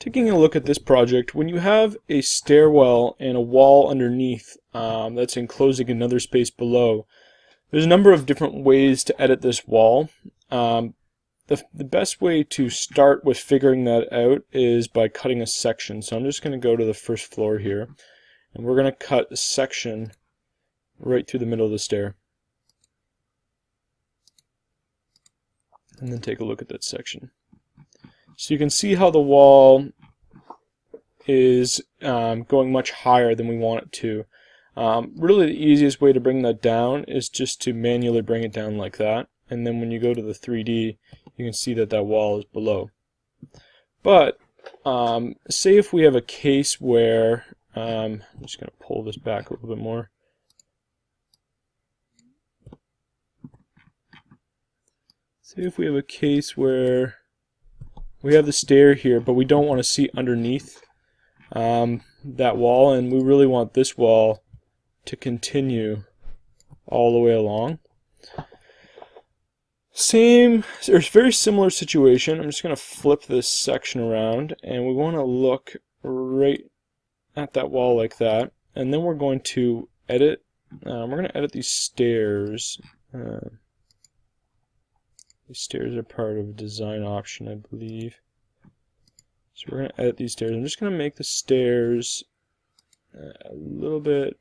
taking a look at this project, when you have a stairwell and a wall underneath that's enclosing another space below, there's a number of different ways to edit this wall. The best way to start with figuring that out is by cutting a section. So I'm just going to go to the first floor here, and we're going to cut a section right through the middle of the stair. And then take a look at that section. So you can see how the wall is going much higher than we want it to. Really the easiest way to bring that down is just to manually bring it down like that. And then when you go to the 3D, you can see that that wall is below. But say if we have a case where, I'm just going to pull this back a little bit more. Say if we have a case where we have the stair here, but we don't want to see underneath that wall, and we really want this wall to continue all the way along. Same, or very similar situation. I'm just going to flip this section around, and we want to look right at that wall like that, and then we're going to edit. We're going to edit these stairs. These stairs are part of a design option, I believe. So we're going to edit these stairs. I'm just going to make the stairs a little bit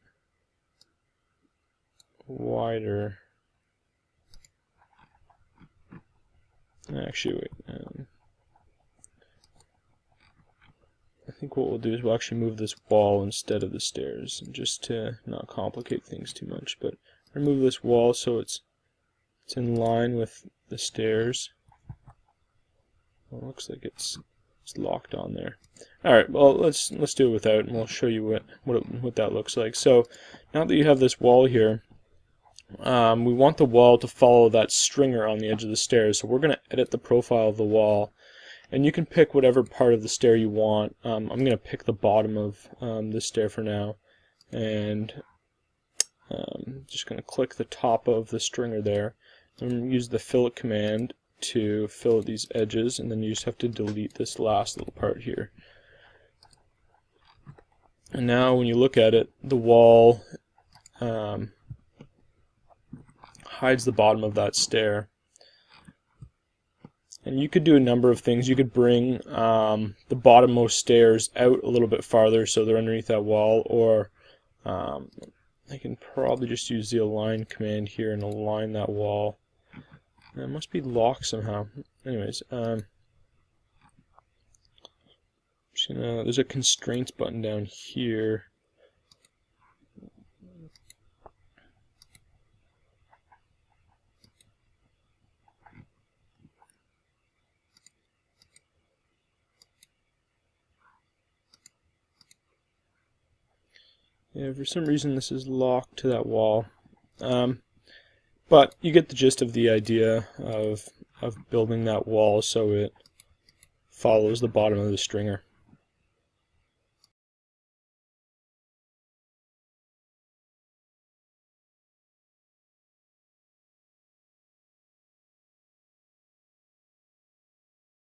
wider. Actually, wait. I think what we'll do is we'll actually move this wall instead of the stairs, just to not complicate things too much. But remove this wall so it's in line with the stairs. Well, it looks like it's locked on there. All right. Well, let's do it without, and we'll show you what that looks like. So now that you have this wall here, we want the wall to follow that stringer on the edge of the stairs. So we're going to edit the profile of the wall, and you can pick whatever part of the stair you want. I'm going to pick the bottom of this stair for now, and just going to click the top of the stringer there. And use the fillet command to fillet these edges, and then you just have to delete this last little part here. And now when you look at it, the wall hides the bottom of that stair. And you could do a number of things. You could bring the bottommost stairs out a little bit farther so they're underneath that wall, or I can probably just use the align command here and align that wall. It must be locked somehow. Anyways, there's a constraints button down here. Yeah, for some reason this is locked to that wall. But you get the gist of the idea of building that wall so it follows the bottom of the stringer.